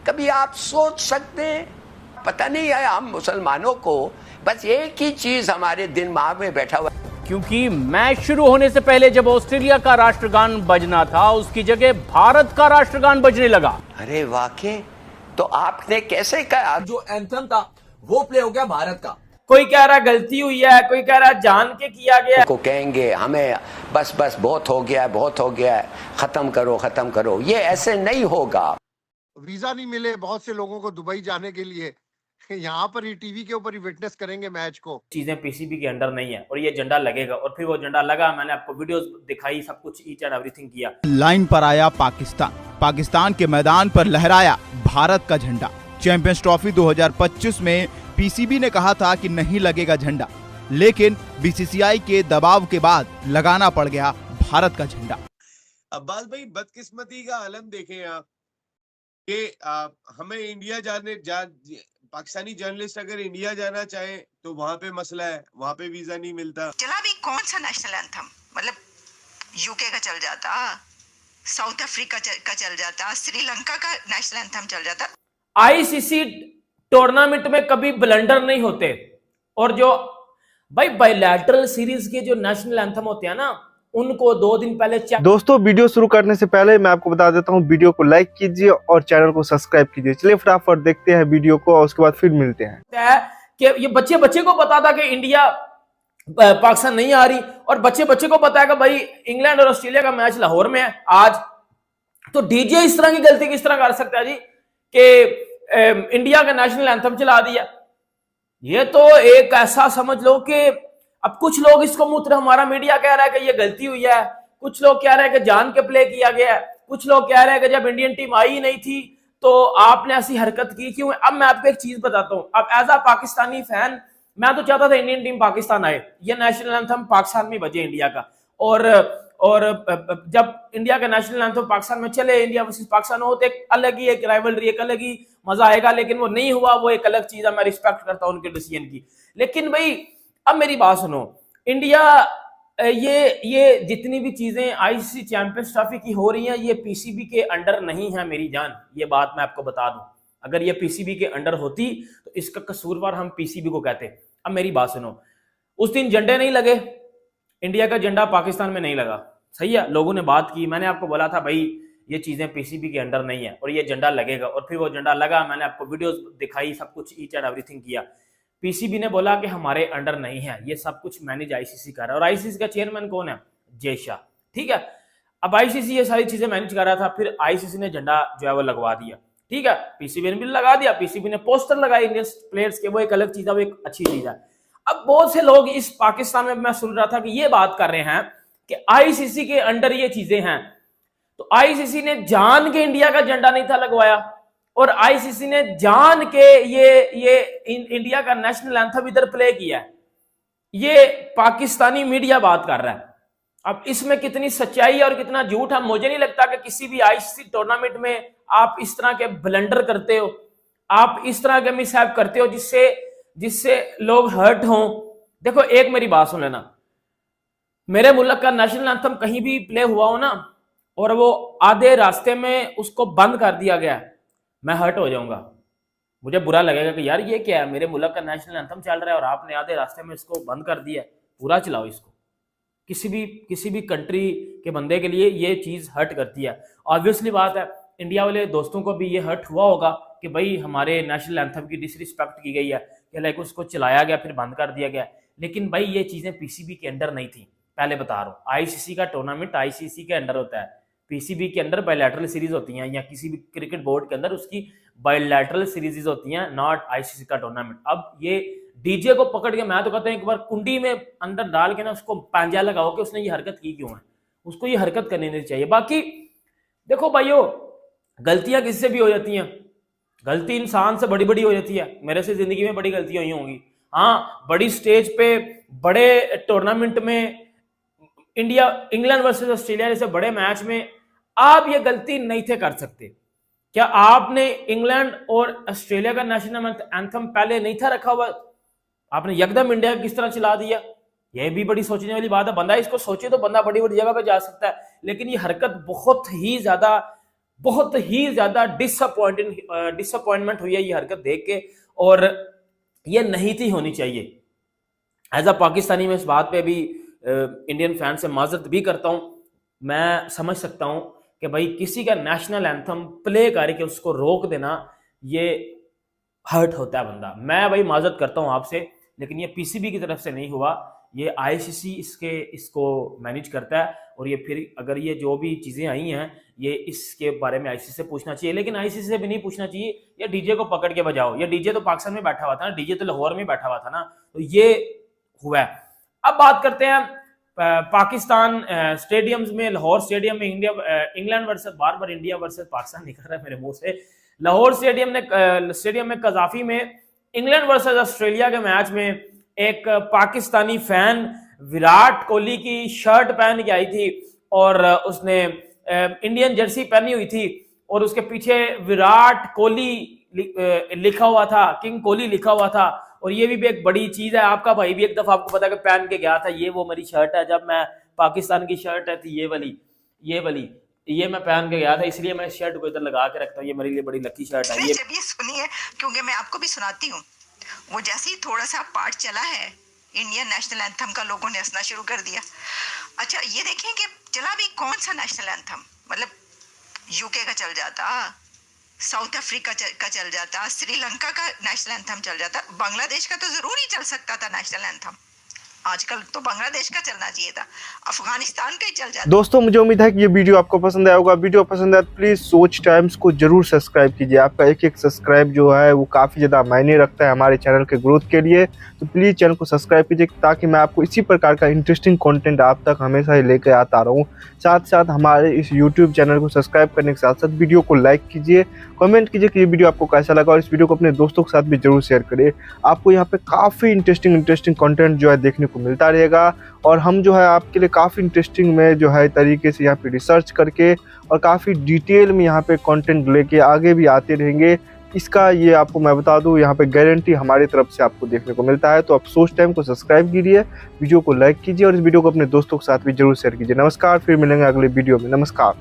कभी आप सोच सकते हैं, पता नहीं है हम मुसलमानों को बस एक ही चीज हमारे दिमाग में बैठा हुआ, क्योंकि मैच शुरू होने से पहले जब ऑस्ट्रेलिया का राष्ट्रगान बजना था उसकी जगह भारत का राष्ट्रगान बजने लगा। अरे वाकई, तो आपने कैसे कहा? जो एंथम था वो प्ले हो गया भारत का। कोई कह रहा गलती हुई है, कोई कह रहा जान के किया गया को कहेंगे हमें बस बहुत हो गया है, बहुत हो गया है, खत्म करो, ये ऐसे नहीं होगा। वीजा नहीं मिले बहुत से लोगों को दुबई जाने के लिए, यहाँ पर ही टीवी के ऊपर ही विटनेस करेंगे मैच को। चीजें पीसीबी के अंडर नहीं है और ये झंडा लगेगा, और फिर वो झंडा लगा, मैंने आपको वीडियोस दिखाई, सब कुछ ईच एंड एवरीथिंग किया। लाइन पर आया पाकिस्तान के मैदान पर लहराया भारत का झंडा। चैंपियंस ट्रॉफी 2025 में पीसीबी ने कहा था कि नहीं लगेगा झंडा, लेकिन बीसीसीआई के दबाव के बाद लगाना पड़ गया भारत का झंडा। अब्बास भाई, बदकिस्मती का आलम देखें आप कि हमें इंडिया पाकिस्तानी जर्नलिस्ट अगर इंडिया जाना चाहे तो वहां पे मसला है, वहां पे वीजा नहीं मिलता। चला भी कौन सा नेशनल एंथम, मतलब यूके का चल जाता, साउथ अफ्रीका का चल जाता, श्रीलंका का नेशनल एंथम चल जाता। आईसीसी टूर्नामेंट में कभी ब्लंडर नहीं होते, और जो भाई बायलैटरल सीरीज के जो नेशनल एंथम होते हैं ना, उनको 2 दिन पहले दोस्तों, वीडियो शुरू करने से पहले मैं आपको बता देता हूं, वीडियो को लाइक कीजिए और चैनल को सब्सक्राइब कीजिए। चलिए फटाफट देखते हैं वीडियो को और उसके बाद फिर मिलते हैं। कि ये बच्चे को पता था कि इंडिया पाकिस्तान नहीं आ रही, और बच्चे को पता है कि भाई इंग्लैंड और ऑस्ट्रेलिया का मैच लाहौर में है आज, तो डीजे इस तरह की गलती किस तरह कर सकता है जी कि इंडिया का नेशनल एंथम चला दिया। ये तो एक ऐसा समझ लो कि अब कुछ लोग इसको मूत्र, हमारा मीडिया कह रहा है कि ये गलती हुई है, कुछ लोग कह रहे हैं कि जान के प्ले किया गया है, कुछ लोग कह रहे हैं कि जब इंडियन टीम आई ही नहीं थी तो आपने ऐसी हरकत की क्यों। अब मैं आपको एक चीज बताता हूं, अब एज अ पाकिस्तानी फैन मैं तो चाहता था इंडियन टीम पाकिस्तान आए, ये नेशनल एंथम पाकिस्तान में बजे इंडिया का, और जब इंडिया का नेशनल एंथम पाकिस्तान में चले, इंडिया वर्सेस पाकिस्तान हो, तो एक अलग ही एक राइवलरी, एक अलग ही मजा आएगा, लेकिन वो नहीं हुआ, वो एक अलग चीज है, मैं रिस्पेक्ट करता हूं उनके डिसीजन की। लेकिन भाई अब मेरी बात सुनो, इंडिया ये जितनी भी चीजें आईसीसी चैंपियंस ट्रॉफी की हो रही हैं, ये पीसीबी के अंडर नहीं है मेरी जान, ये बात मैं आपको बता दूं। अगर ये पीसीबी के अंडर होती तो इसका कसूरवार हम पीसीबी को कहते। अब मेरी बात सुनो, उस दिन झंडे नहीं लगे, इंडिया का झंडा पाकिस्तान में नहीं लगा, सही है, लोगों ने बात की, मैंने आपको बोला था भाई ये चीजें पीसीबी के अंडर नहीं है और ये झंडा लगेगा, और फिर वो झंडा लगा, मैंने आपको वीडियोस दिखाई, सब कुछ ईच एंड एवरीथिंग किया। पीसीबी ने बोला कि हमारे अंडर नहीं है, ये सब कुछ मैनेज आईसीसी कर रहा है, और आईसीसी का चेयरमैन कौन है? जय शाह, ठीक है। अब आईसीसी ये सारी चीजें मैनेज कर रहा था, फिर आईसीसी ने झंडा जो है वो लगवा दिया, ठीक है, पीसीबी ने भी लगा दिया, पीसीबी ने पोस्टर लगाए इंडियन प्लेयर्स के, वो एक अलग चीज है, वो एक अच्छी चीज है। अब बहुत से लोग इस पाकिस्तान में, मैं सुन रहा था कि ये बात कर रहे हैं कि आईसीसी के अंडर ये चीजें हैं, तो आईसीसी ने जान के इंडिया का झंडा नहीं था लगवाया, और आईसीसी ने जान के ये इंडिया का नेशनल एंथम इधर प्ले किया है। ये पाकिस्तानी मीडिया बात कर रहा है। अब इसमें कितनी सच्चाई है और कितना झूठ है, मुझे नहीं लगता कि किसी भी आईसीसी टूर्नामेंट में आप इस तरह के ब्लंडर करते हो, आप इस तरह के मिसहैप करते हो जिससे लोग हर्ट हों। देखो, एक मेरी बात सुन लेना, मेरे मुल्क का नेशनल एंथम कहीं भी प्ले हुआ हो ना, और वो आधे रास्ते में उसको बंद कर दिया गया, मैं हर्ट हो जाऊंगा, मुझे बुरा लगेगा कि यार ये क्या है, मेरे मुल्क का नेशनल एंथम चल रहा है और आपने आधे रास्ते में इसको बंद कर दिया, पूरा चलाओ इसको। किसी भी कंट्री के बंदे के लिए ये चीज हर्ट करती है। ऑब्वियसली बात है, इंडिया वाले दोस्तों को भी ये हर्ट हुआ होगा कि भाई हमारे नेशनल एंथम की डिसरिस्पेक्ट की गई है, या लाइक उसको चलाया गया फिर बंद कर दिया गया। लेकिन भाई ये चीजें पीसीबी के अंडर नहीं थी, पहले बता रहा हूँ। आईसीसी का टूर्नामेंट आईसीसी के अंडर होता है, पीसीबी के अंदर बायलैटरल सीरीज होती हैं, या किसी भी क्रिकेट बोर्ड के अंदर उसकी बायलैटरल सीरीज होती हैं, नॉट आईसीसी का टूर्नामेंट। अब ये डीजे को पकड़ के, मैं तो कहता हूं एक बार कुंडी में अंदर डाल के ना उसको पांजा लगाओ कि उसने ये हरकत की क्यों है, उसको ये हरकत करनी नहीं चाहिए। बाकी देखो भाइयों, गलतियां किससे भी हो जाती हैं, गलती इंसान से बड़ी बड़ी हो जाती है, मेरे से जिंदगी में बड़ी गलतियां हुई होंगी। हाँ, बड़ी स्टेज पे बड़े टूर्नामेंट में, इंग्लैंड वर्सेस ऑस्ट्रेलिया जैसे बड़े मैच में आप ये गलती नहीं थे कर सकते। क्या आपने इंग्लैंड और ऑस्ट्रेलिया का नेशनल एंथम पहले नहीं था रखा हुआ? आपने यकदम इंडिया किस तरह चला दिया? यह भी बड़ी सोचने वाली बात है। बंदा इसको सोचे तो बंदा बड़ी बड़ी जगह पे जा सकता है, लेकिन ये हरकत बहुत ही ज्यादा डिसअपॉइंटमेंट हुई है ये हरकत देख के, और ये नहीं थी होनी चाहिए। एज अ पाकिस्तानी मैं इस बात पे भी इंडियन फैन से माजरत भी करता हूं। मैं समझ सकता हूं कि भाई किसी का नेशनल एंथम प्ले करके उसको रोक देना, ये हर्ट होता है बंदा। मैं भाई माजरत करता हूं आपसे, लेकिन ये पीसीबी की तरफ से नहीं हुआ, ये आईसीसी इसको मैनेज करता है। और ये फिर अगर ये जो भी चीज़ें आई हैं ये इसके बारे में आईसीसी से पूछना चाहिए, लेकिन आईसीसी से भी नहीं पूछना चाहिए। या डीजे को पकड़ के बजाओ, या डीजे तो पाकिस्तान में बैठा हुआ था ना, डीजे तो लाहौर में बैठा हुआ था ना, तो ये हुआ है। अब बात करते हैं पाकिस्तान स्टेडियम्स में, लाहौर स्टेडियम में इंग्लैंड वर्सेस, बार इंडिया वर्सेस पाकिस्तान निकल रहा है मेरे मुंह से। लाहौर स्टेडियम में कजाफी में इंग्लैंड वर्सेस ऑस्ट्रेलिया के मैच में एक पाकिस्तानी फैन विराट कोहली की शर्ट पहन के आई थी और उसने इंडियन जर्सी पहनी हुई थी और उसके पीछे विराट कोहली लिखा हुआ था, किंग कोहली लिखा हुआ था। और ये भी एक बड़ी चीज है। आपका भाई भी एक दफा आपको पता है कि पहन के गया था, ये वो मेरी शर्ट है, जब मैं पाकिस्तान की शर्ट है थी ये वाली ये मैं पहन के गया था, इसलिए मैं शर्ट को इधर लगा के रखता हूँ, ये मेरे लिए बड़ी लकी शर्ट है। ये जब ये सुनिए, क्योंकि मैं आपको भी सुनाती हूँ, वो जैसे ही थोड़ा सा पार्ट चला है इंडियन नेशनल एंथम का, लोगों ने हंसना शुरू कर दिया। अच्छा ये देखें कि चला भी कौन सा नेशनल एंथम, मतलब यूके का चल जाता, साउथ अफ्रीका का चल जाता, श्रीलंका का नेशनल एंथम चल जाता, बांग्लादेश का तो जरूर ही चल सकता था नेशनल एंथम, आजकल तो बांग्लादेश का चलना चाहिए था, अफगानिस्तान का ही चल जाता। दोस्तों मुझे उम्मीद है कि ये वीडियो आपको पसंद आया होगा। वीडियो पसंद आया तो प्लीज सोच टाइम्स को जरूर सब्सक्राइब कीजिए। आपका एक सब्सक्राइब जो है वो काफी ज्यादा मायने रखता है हमारे चैनल के ग्रोथ के लिए, तो प्लीज चैनल को सब्सक्राइब कीजिए ताकि मैं आपको इसी प्रकार का इंटरेस्टिंग कंटेंट आप तक हमेशा ही लेकर आता रहूं। साथ साथ हमारे इस यूट्यूब चैनल को सब्सक्राइब करने के साथ साथ वीडियो को लाइक कीजिए, कमेंट कीजिए कि ये वीडियो आपको कैसा लगा, और इस वीडियो को अपने दोस्तों के साथ भी जरूर शेयर करिए। आपको यहाँ पे काफ़ी इंटरेस्टिंग कंटेंट जो है देखने को मिलता रहेगा, और हम जो है आपके लिए काफ़ी इंटरेस्टिंग में जो है तरीके से यहाँ पे रिसर्च करके और काफ़ी डिटेल में यहाँ पे कंटेंट लेके आगे भी आते रहेंगे। इसका ये आपको मैं बता दूं, यहाँ पे गारंटी हमारी तरफ से आपको देखने को मिलता है। तो आप सोच टाइम को सब्सक्राइब कीजिए, वीडियो को लाइक कीजिए और इस वीडियो को अपने दोस्तों के साथ भी जरूर शेयर कीजिए। नमस्कार, फिर मिलेंगे अगले वीडियो में। नमस्कार।